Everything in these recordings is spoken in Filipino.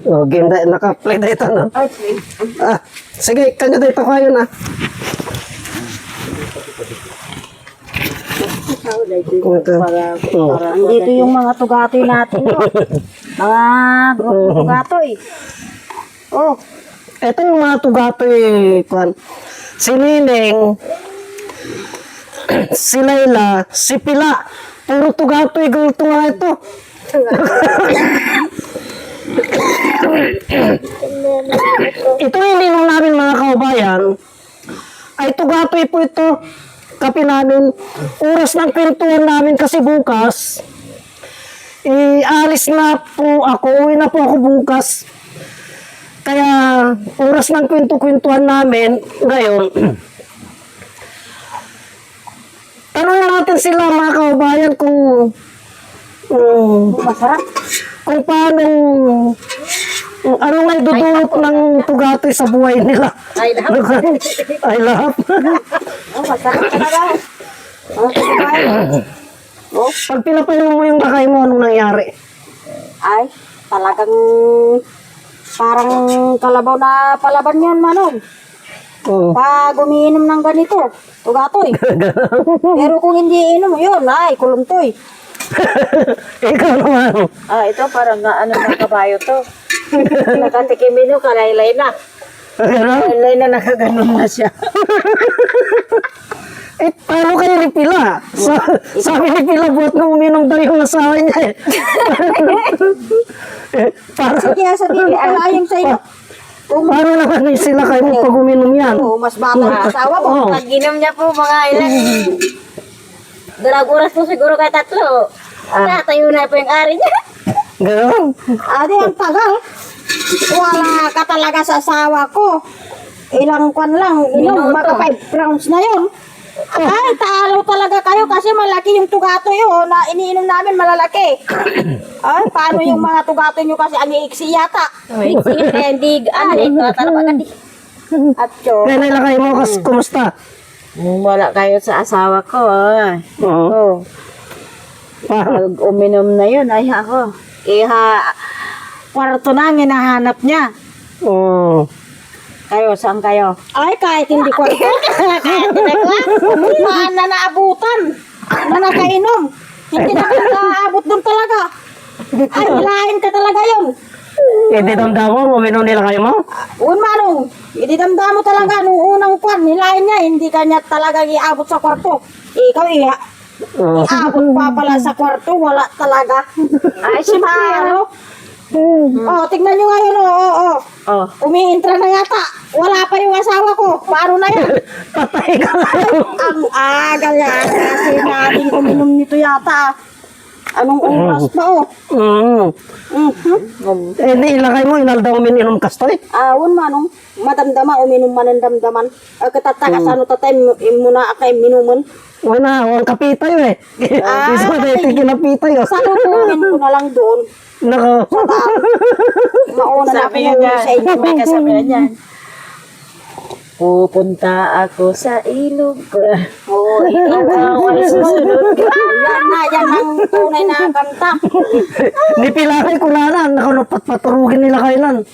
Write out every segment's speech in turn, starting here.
Oh, game dahil naka-play dito, no? Sige, kanyo dito kayo na. Andito yung mga tugatoy natin, no? Mga grupo tugatoy. Oh, Ito yung mga tugatoy, Kwan. Si Nining, si Layla, si Pila. Puro tugatoy, gulto nga ito. Ito yung ninong namin mga kaubayan. Ay tugatoy po ito. Kape namin. Oras ng kwentuhan namin kasi bukas. Alis na po ako. Uwi na po ako bukas. Kaya oras ng kwento-kwentuhan namin ngayon. Tanungin natin sila mga kaubayan kung masarap. kung paano ano nga dudulot ng tugatoy sa buhay nila. Ay, lahat. Ay lahat. Oh, masarap talaga. Oh, sabay. Oh, Pag pinapainom mo yung lakay mo, anong nangyari? ay, talagang parang kalabaw na palaban yun, Manong. Oh. Pag umiinom ng ganito, tugatoy. Pero kung hindi inom, yun, ay, kulumtoy. Ikaw naman. Ito parang ano ng kabayo to. Nakatikimin yung kalaylay na. Ano? Kalaylay na nakaganon na siya. Paano kayo ni Pila? Sabi ni Pila, buhat na uminom daw yung asawa niya eh. Sige, sabihin, alayang sa iyo. Paano naman sila kayo mo pag uminom yan? Oo, mas bata ang asawa mo. Oo. Pag inom niya po mga ilan, dalaguras po siguro kay tatlo. Tatayo na po yung ari niya. Gano'n? Adi, ang tagal. Wala ka talaga sa asawa ko. Ilang kwan lang, inom, baka 5 rounds na yun. Ay, talo talaga kayo kasi malaki yung tugato yun na iniinom namin malalaki. Ay, paano yung mga tugato nyo kasi ang iiksi yata. Iiksi yata, hindi, ano, ito, talaga di. At yun. Kaya nilakay mo, kumusta? Wala kayo sa asawa ko, Oo. Oh. Pag uminom na yun, ay ako. Kwarto na ang hinahanap niya. Oo. Kayo, saan kayo? Ay, kahit hindi kwarto. Kahit hindi kwarto. Na naabutan. Na nakainom. Hindi na nakaabot doon talaga. Ay, hilahin ka talaga yun. Hindi damdamo, uminom nila kayo mo? Manong, ididamda mo talaga nung unang kwan. Hilahin niya, hindi kanya talaga iabot sa kwarto. Ikaw, Oo. abot pa pala sa kwarto, wala talaga. Ay, si Maro. Oh, tignan nyo ngayon, oh. Umiintra na yata. Wala pa yung asawa ko. Paano na yan? Patay ka lang. Ang aga yan. Kasi natin uminom nito yata. Anong oras pa, oh? Hindi, ilakay mo, inaldaw uminom kastoy. Awan manong, madamdama, uminom man ang damdaman. Katatakas, ano tatay, muna akay minuman. Wala, ang kapitay eh. Bisa mo na ito kinapitay oh. Sa tutumin ko na lang doon. Nako. Mauna na ako sa inyo. May kasabihan niyan. Pupunta ako sa ilog. Oo, ikaw ang susunod. Yan ang tunay na kanta. Nipilakay ko na nakapaturugin nila kailan.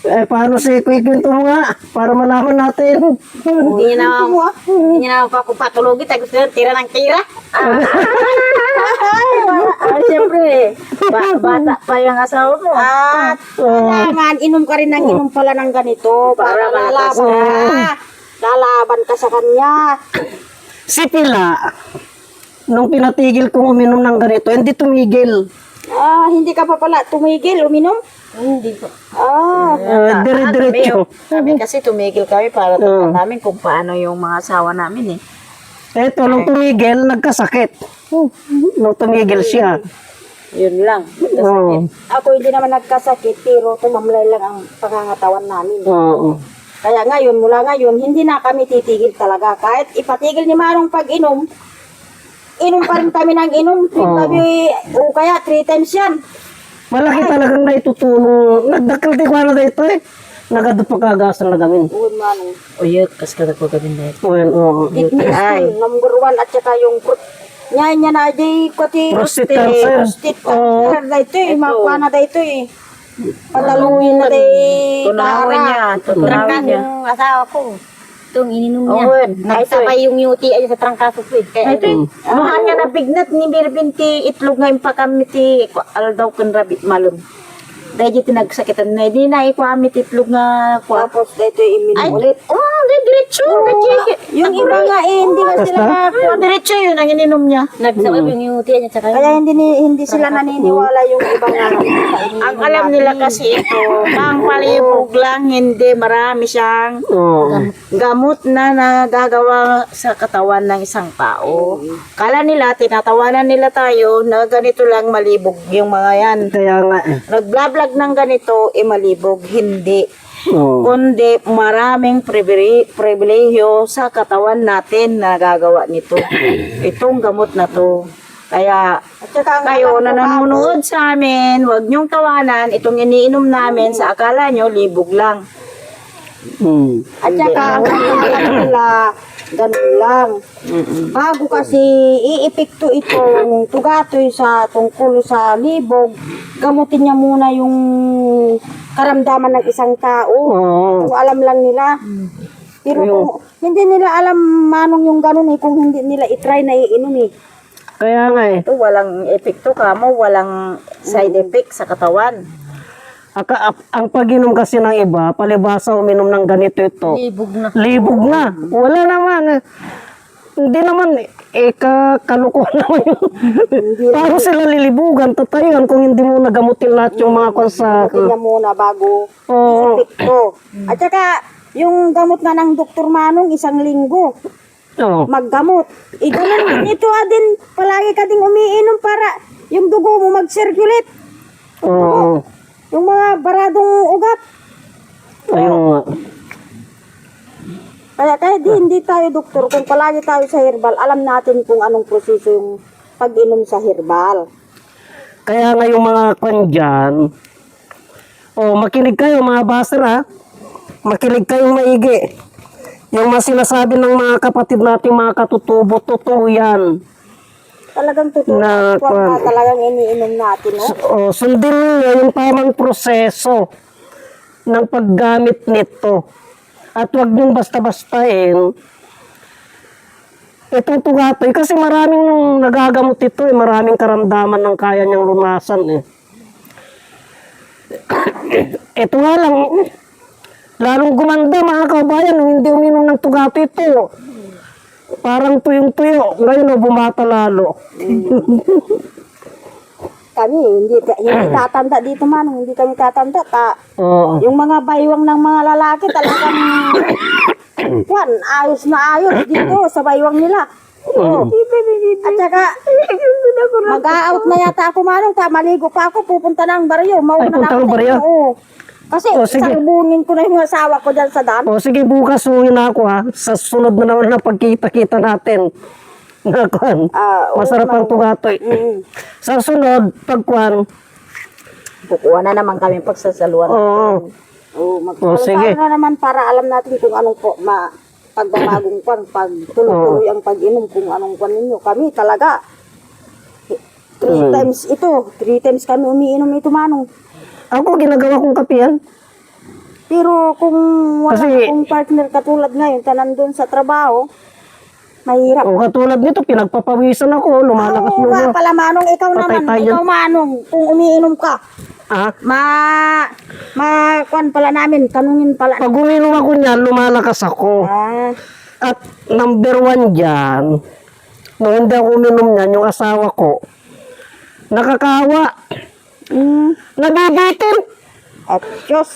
Paano si Kwento mo nga? Para malaman natin. Hindi na ako patulogin. Gusto nyo tira ng tira. Ay, siyempre, bata pa yung asawa mo. At kailangan inom ka rin ng inom pala ng ganito. Para lalaban ka. Lalaban ka sa kanya. Si Pila, nung pinatigil kong uminom ng ganito, hindi tumigil. Hindi ka pa pala tumigil, uminom? Hindi po. Dire-diretso. Sabi kasi tumigil kami para tingnan namin kung paano yung mga asawa namin eh. Eto, nung tumigil, nagkasakit. Nung tumigil siya. Yun lang. Oo. Ako hindi naman nagkasakit, pero tumamlay lang ang pangangatawan namin. Oo. Kaya ngayon, mula ngayon, hindi na kami titigil talaga. Kahit ipatigil ni Marong pag-inom, inom pa rin kami ng inom. O kaya 3 times yan. Malaki talagang naitutulong. Nagdakal ko na dito eh. Nagadupagagasan na gamin. Uwan Manong. O yun, kas ka nagpagawin na ito. Oo. Ay. Number 1 at saka yung Nya na di ko ti Prostate cancer. prostate cancer na ito eh. Makuha na ito eh. Padaluin na day Tunawin niya. Tunawin Trangkas niya. yung asawa ko. Itong ininom niya. Oo, Ay, sabay yung UTI sa trangkaso ko. Kaya ito Anuhan niya na bignat ni Birbinti itlog nga yung pakamiti aldaw kun rabit malum. Dahil tinagsakitan na di na ikwamit itlog nga kwa. tapos dito imin Ay, ulit. di diretso. Yung iba nga hindi nga sila Diretso yun ang ininom niya. Nagsabab yung UTI niya tsaka kaya hindi sila naniniwala yung iba nga sa iniinom Ang alam nila kasi ito, pang palibog lang, hindi marami siyang Oo. gamot na nagagawa sa katawan ng isang tao. Kala nila, tinatawanan nila tayo na ganito lang malibog yung mga yan. Kaya nga eh. Nagblablag ng ganito, malibog. Hindi. Oo. Kundi maraming pribilehyo sa katawan natin na nagagawa nito. Itong gamot na to. Kaya At saka ang kayo alam na ko, nanonood sa amin, huwag niyong tawanan itong iniinom namin sa akala nyo, libog lang. Hmm. At saka ang alam nila, ganun lang. Bago kasi iipekto itong tugatoy sa tungkol sa libog, gamutin niya muna yung karamdaman ng isang tao. Oo. Kung alam lang nila. Pero kung hindi nila alam manong yung ganun kung hindi nila itry na iinom Kaya nga eh. Ito, walang epekto kamo, walang side effect sa katawan. Ang pag-inom kasi ng iba, palibasa uminom ng ganito ito. libog na. Libog na. Wala naman. Hindi naman kalukuhan naman yun. Paano sila lilibugan, tatayan kung hindi mo nagamutin lahat yung mga konsa. gamutin niya muna bago Oo. epekto. At saka yung gamot nga ng Dr. Manong 1 linggo Oo. maggamot. Ganun ito din palagi ka ding umiinom para yung dugo mo mag-circulate. Oo. Yung mga baradong ugat. Ayun nga. Kaya hindi tayo doktor. Kung palagi tayo sa herbal, alam natin kung anong proseso yung pag-inom sa herbal. Kaya nga yung mga kwan dyan, makinig kayo mga baser ha. Makinig kayong maigi. Yung mga sinasabi ng mga kapatid natin, mga katutubo, totoo yan. Talagang totoo. Na- Actual na talagang iniinom natin. No? Sundin niyo yung tamang proseso ng paggamit nito. At huwag niyong basta-bastahin itong tugatoy kasi maraming nagagamot ito maraming karamdaman ng kaya niyang lunasan Ito nga lang, lalong gumanda mga kaubayan nung hindi uminom ng tugatoy ito. Parang tuyong-tuyo, ngayon bumata lalo. Kami, hindi tatanda dito man. Hindi kami tatanda. Oo. Yung mga baywang ng mga lalaki talagang ayos na ayos dito sa baywang nila. At saka, mag-a-out na yata ako manong, maligo pa ako, pupunta ng baryo. Mauna Ay, punta na ako ng sa baryo? inyo, oo. Kasi sige. salubungin ko na yung asawa ko dyan sa dam. Sige, bukas uwi na ako ha. Sa sunod na naman na pagkita-kita natin. Nakuan. Masarap ang tugatoy. Sa sunod, pagkuan. Kukuha na naman kami pagsasaluan. Oo. Sige. Na naman para alam natin kung anong pagbabagong kwan, pag tuloy-tuloy ang pag-inom, kung anong kwan ninyo. Kami talaga, 3 times kami umiinom ito manong. Ako, ginagawa kong kapiyan. Pero kung wala Kasi- akong partner katulad ngayon, nandun sa trabaho, mahirap. O katulad nito, pinagpapawisan ako. Lumalakas Oo yung nga pala manong, ikaw Patay naman, tayo. ikaw manong, kung umiinom ka, Ah, kwan pala namin, tanungin pala. pag uminom ako niyan, lumalakas ako. At number 1 dyan, nung hindi ako uminom niyan, yung asawa ko, nakakawa. Nabibitin. At Diyos,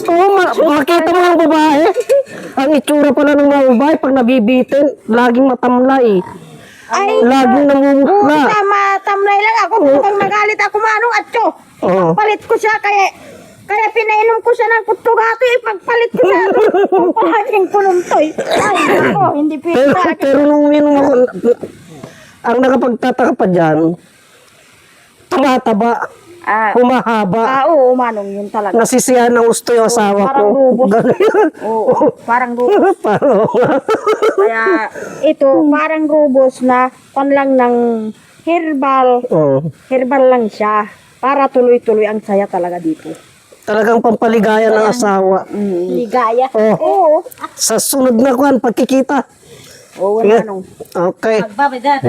Oo, makita mo yung babae. Ang itsura pala ng mga babae, pag nabibitin, laging matamlay. ay, Laging namumukla. tamlay lang ako, pag magalit ako manong, at Diyos, Oo. palit ko siya, kaya pinainom ko siya ng kutugato, ipagpalit ko siya. Palaging kununtoy. Ay, ako, hindi Pero, pwede. pero nung uminom ako, ang nakapagtataka pa dyan, tumataba, humahaba, Oo, manong, yun talaga. nasisiyahan ng gusto yung asawa ko. Parang lubos. Ganun. Oo, parang rubos. Parang, Kaya, ito, parang rubos na lang ng herbal. oh. Herbal lang siya. Para tuloy-tuloy ang saya talaga dito. Talagang pampaligaya ng asawa. Ligaya. Oh, Oo. sa sunod na kuan pagkikita. Oo, wala nung. Okay. Magbabay dad.